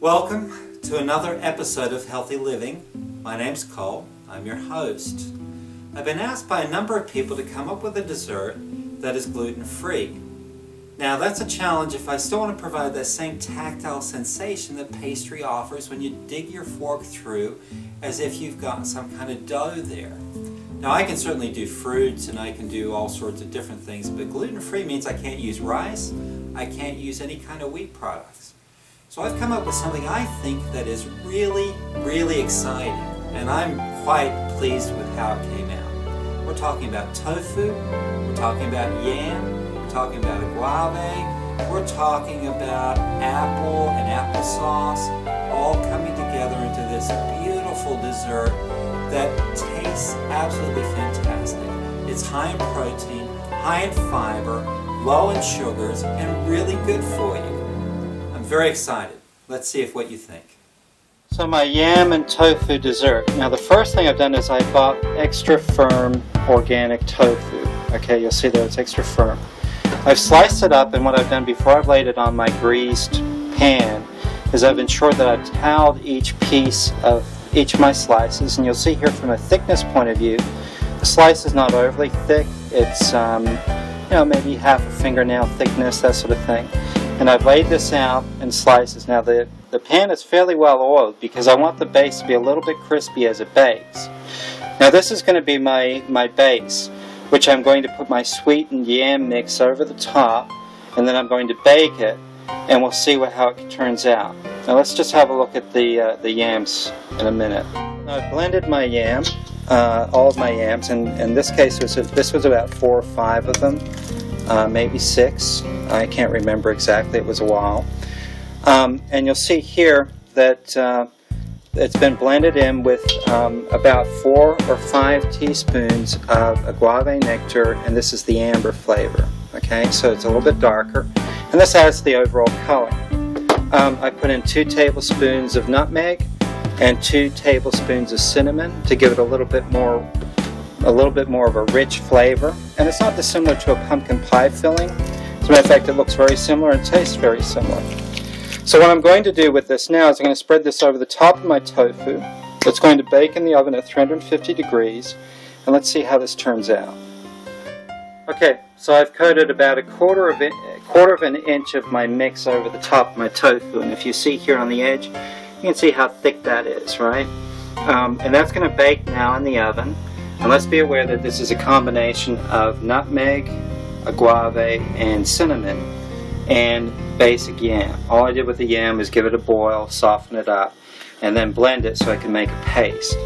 Welcome to another episode of Healthy Living. My name's Cole. I'm your host. I've been asked by a number of people to come up with a dessert that is gluten-free. Now that's a challenge if I still want to provide that same tactile sensation that pastry offers when you dig your fork through as if you've got some kind of dough there. Now I can certainly do fruits and I can do all sorts of different things, but gluten-free means I can't use rice, I can't use any kind of wheat products. So I've come up with something I think that is really exciting, and I'm quite pleased with how it came out. We're talking about tofu, we're talking about yam, we're talking about agave, we're talking about apple and applesauce, all coming together into this beautiful dessert that tastes absolutely fantastic. It's high in protein, high in fiber, low in sugars, and really good for you. I'm very excited. Let's see what you think. So my yam and tofu dessert. Now the first thing I've done is I bought extra firm organic tofu. Okay, you'll see that it's extra firm. I've sliced it up, and what I've done before I've laid it on my greased pan is I've ensured that I've toweled each piece of each of my slices, and you'll see here from a thickness point of view, the slice is not overly thick. It's maybe half a fingernail thickness, that sort of thing. And I've laid this out in slices. Now the pan is fairly well oiled because I want the base to be a little bit crispy as it bakes. Now this is going to be my base, which I'm going to put my sweetened yam mix over the top, and then I'm going to bake it, and we'll see how it turns out. Now let's just have a look at the yams in a minute. Now I've blended my yam, all of my yams, and in this case this was about 4 or 5 of them. Maybe 6. I can't remember exactly. It was a while. And you'll see here that it's been blended in with about 4 or 5 teaspoons of agave nectar, and this is the amber flavor. Okay, so it's a little bit darker, and this adds the overall color. I put in 2 tablespoons of nutmeg and 2 tablespoons of cinnamon to give it a little bit more of a rich flavor, and it's not dissimilar to a pumpkin pie filling. As a matter of fact, it looks very similar and tastes very similar. So what I'm going to do with this now is I'm going to spread this over the top of my tofu. It's going to bake in the oven at 350 degrees, and let's see how this turns out. Okay, so I've coated about a quarter of an inch of my mix over the top of my tofu, and if you see here on the edge, you can see how thick that is, right? And that's going to bake now in the oven. And let's be aware that this is a combination of nutmeg, agave, and cinnamon, and basic yam. All I did with the yam is give it a boil, soften it up, and then blend it so I can make a paste.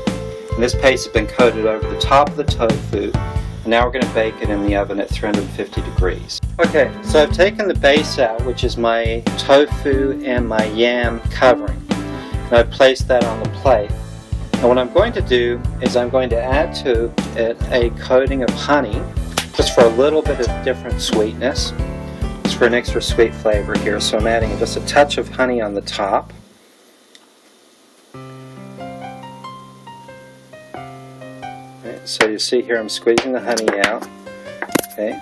And this paste has been coated over the top of the tofu, and now we're going to bake it in the oven at 350 degrees. Okay, so I've taken the base out, which is my tofu and my yam covering, and I've placed that on the plate. And what I'm going to do is I'm going to add to it a coating of honey, just for a little bit of different sweetness, just for an extra sweet flavor here. So I'm adding just a touch of honey on the top. Right, so you see here I'm squeezing the honey out. Okay,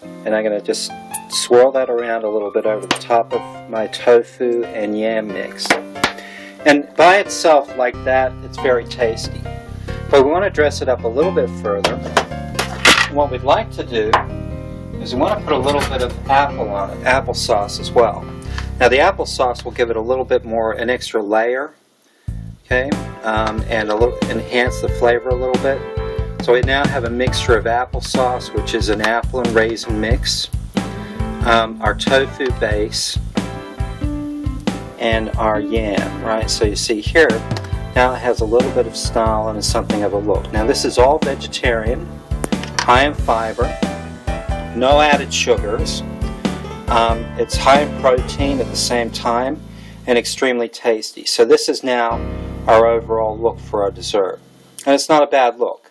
and I'm going to just swirl that around a little bit over the top of my tofu and yam mix. And by itself, like that, it's very tasty. But we want to dress it up a little bit further. And what we'd like to do is we want to put a little bit of apple on it, applesauce as well. Now the applesauce will give it a little bit more, an extra layer, okay, and enhance the flavor a little bit. So we now have a mixture of applesauce, which is an apple and raisin mix, our tofu base, and our yam, right? So you see here, now it has a little bit of style and is something of a look. Now this is all vegetarian, high in fiber, no added sugars. It's high in protein at the same time, and extremely tasty. So this is now our overall look for our dessert. And it's not a bad look.